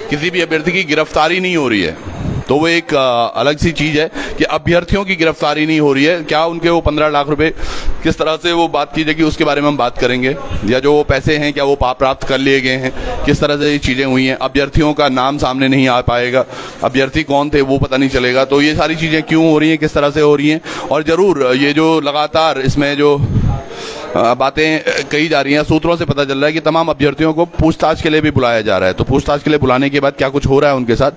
किसी भी अभ्यर्थी की गिरफ्तारी नहीं हो रही है, तो वो एक अलग सी चीज है कि अभ्यर्थियों की गिरफ्तारी नहीं हो रही है। क्या उनके वो 15 लाख रुपए किस तरह से वो बात की जाएगी, उसके बारे में हम बात करेंगे। या जो वो पैसे हैं क्या वो प्राप्त कर लिए गए हैं, किस तरह से ये चीजें हुई हैं। अभ्यर्थियों का नाम सामने नहीं आ पाएगा, अभ्यर्थी कौन थे वो पता नहीं चलेगा। तो ये सारी चीजें क्यों हो रही हैं, किस तरह से हो रही हैं। और जरूर ये जो लगातार इसमें जो बातें कही जा रही हैं, सूत्रों से पता चल रहा है कि तमाम अभ्यर्थियों को पूछताछ के लिए भी बुलाया जा रहा है। तो पूछताछ के लिए बुलाने के बाद क्या कुछ हो रहा है उनके साथ,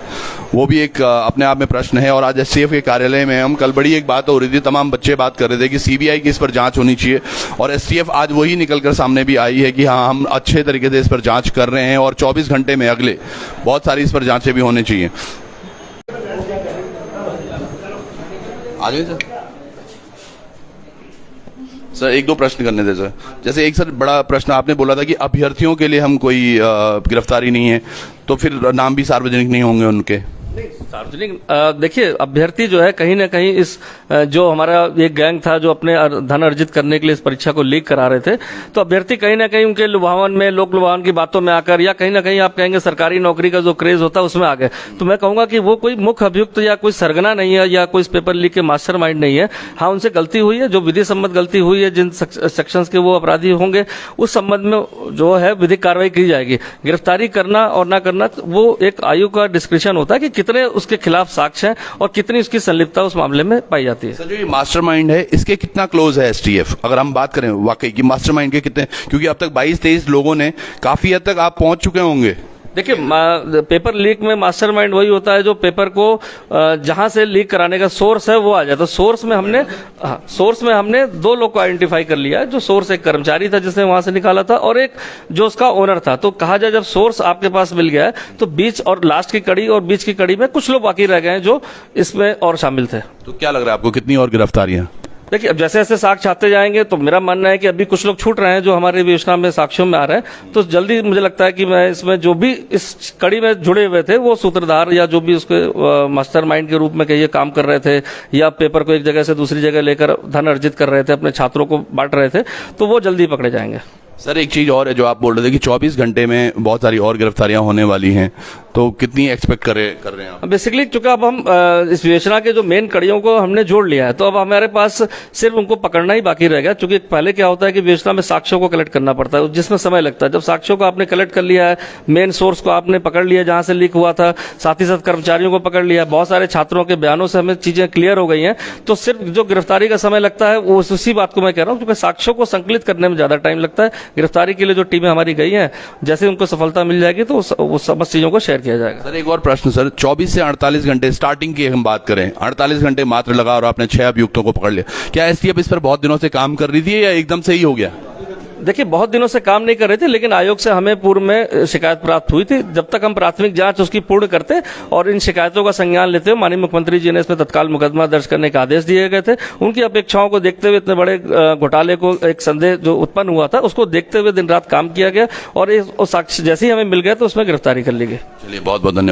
वो भी एक अपने आप में प्रश्न है। और आज एसटीएफ के कार्यालय में हम कल बड़ी एक बात हो रही थी, तमाम बच्चे बात कर रहे थे कि सीबीआई की इस पर जांच होनी चाहिए, और एसटीएफ आज वही निकलकर सामने भी आई है कि हाँ, हम अच्छे तरीके से इस पर जांच कर रहे हैं और 24 घंटे में अगले बहुत सारी इस पर जांचें भी होनी चाहिए। आगे सर एक दो प्रश्न करने थे सर। जैसे एक सर बड़ा प्रश्न आपने बोला था कि अभ्यर्थियों के लिए हम कोई गिरफ्तारी नहीं है, तो फिर नाम भी सार्वजनिक नहीं होंगे उनके? सार्वजनिक देखिए, अभ्यर्थी जो है कहीं ना कहीं इस जो हमारा एक गैंग था जो अपने धन अर्जित करने के लिए इस परीक्षा को लीक करा रहे थे, तो अभ्यर्थी कहीं ना कहीं उनके लुभावन में, लोक लुभावन की बातों में आकर, या कहीं ना कहीं आप कहेंगे सरकारी नौकरी का जो क्रेज होता है उसमें आ गए। तो मैं कहूंगा कि वो कोई मुख्य अभियुक्त या कोई सरगना नहीं है या कोई पेपर लीक के मास्टरमाइंड नहीं है। हाँ, उनसे गलती हुई है, जो विधि सम्मत गलती हुई है, जिन सेक्शंस के वो अपराधी होंगे उस संबंध में जो है विधिक कार्रवाई की जाएगी। गिरफ्तारी करना और ना करना वो एक आयोग का डिस्क्रिप्शन होता है कि कितने उसके खिलाफ साक्ष्य हैं और कितनी उसकी संलिप्तता उस मामले में पाई जाती है। सर जो ये मास्टरमाइंड है, इसके कितना क्लोज है एसटीएफ, अगर हम बात करें वाकई की मास्टरमाइंड के कितने, क्योंकि अब तक 22-23 लोगों ने काफी हद तक आप पहुंच चुके होंगे। देखिए, पेपर लीक में मास्टरमाइंड वही होता है जो पेपर को जहां से लीक कराने का सोर्स है वो आ जाए। तो सोर्स में हमने 2 लोग को आइडेंटिफाई कर लिया है। जो सोर्स एक कर्मचारी था जिसने वहां से निकाला था, और एक जो उसका ओनर था। तो कहा जाए जब सोर्स आपके पास मिल गया है तो बीच और लास्ट की कड़ी और बीच की कड़ी में कुछ लोग बाकी रह गए हैं जो इसमें और शामिल थे। तो क्या लग रहा है आपको, कितनी और गिरफ्तारियां? देखिए, अब जैसे जैसे साक्ष्य आते जाएंगे तो मेरा मानना है कि अभी कुछ लोग छूट रहे हैं जो हमारे विवेचना में साक्ष्यों में आ रहे हैं। तो जल्दी मुझे लगता है कि मैं इसमें जो भी इस कड़ी में जुड़े हुए थे वो सूत्रधार या जो भी उसके मास्टरमाइंड के रूप में कहिए काम कर रहे थे, या पेपर को एक जगह से दूसरी जगह लेकर धन अर्जित कर रहे थे, अपने छात्रों को बांट रहे थे, तो वो जल्दी पकड़े जाएंगे। सर एक चीज और है जो आप बोल रहे थे कि 24 घंटे में बहुत सारी और गिरफ्तारियां होने वाली हैं, तो कितनी एक्सपेक्ट कर रहे हैं आप? बेसिकली चूंकि अब हम इस विवेचना के जो मेन कड़ियों को हमने जोड़ लिया है, तो अब हमारे पास सिर्फ उनको पकड़ना ही बाकी रह गया। चूंकि पहले क्या होता है कि विवेचना में साक्ष्यों को कलेक्ट करना पड़ता है, जिसमें समय लगता है। जब साक्ष्यों को आपने कलेक्ट कर लिया है, मेन सोर्स को आपने पकड़ लिया जहां से लीक हुआ था, साथ ही साथ कर्मचारियों को पकड़ लिया, बहुत सारे छात्रों के बयानों से हमें चीजें क्लियर हो गई हैं, तो सिर्फ जो गिरफ्तारी का समय लगता है वो उसी बात को मैं कह रहा हूँ, क्योंकि साक्ष्यों को संकलित करने में ज्यादा टाइम लगता है। गिरफ्तारी के लिए जो टीमें हमारी गई हैं, जैसे उनको सफलता मिल जाएगी तो वो समस्त चीजों को शेयर किया जाएगा। सर एक और प्रश्न सर, 24 से 48 घंटे स्टार्टिंग की हम बात करें, 48 घंटे मात्र लगा और आपने 6 अभियुक्तों को पकड़ लिया, क्या एसटीएफ इस पर बहुत दिनों से काम कर रही थी या एकदम से ही हो गया? देखिए, बहुत दिनों से काम नहीं कर रहे थे, लेकिन आयोग से हमें पूर्व में शिकायत प्राप्त हुई थी। जब तक हम प्राथमिक जांच उसकी पूर्ण करते और इन शिकायतों का संज्ञान लेते हुए माननीय मुख्यमंत्री जी ने इसमें तत्काल मुकदमा दर्ज करने के आदेश दिए गए थे। उनकी अपेक्षाओं को देखते हुए, इतने बड़े घोटाले को, एक संदेह जो उत्पन्न हुआ था उसको देखते हुए दिन रात काम किया गया, और साक्ष्य जैसे ही हमें मिल गया तो उसमें गिरफ्तारी कर ली गई। चलिए, बहुत बहुत धन्यवाद।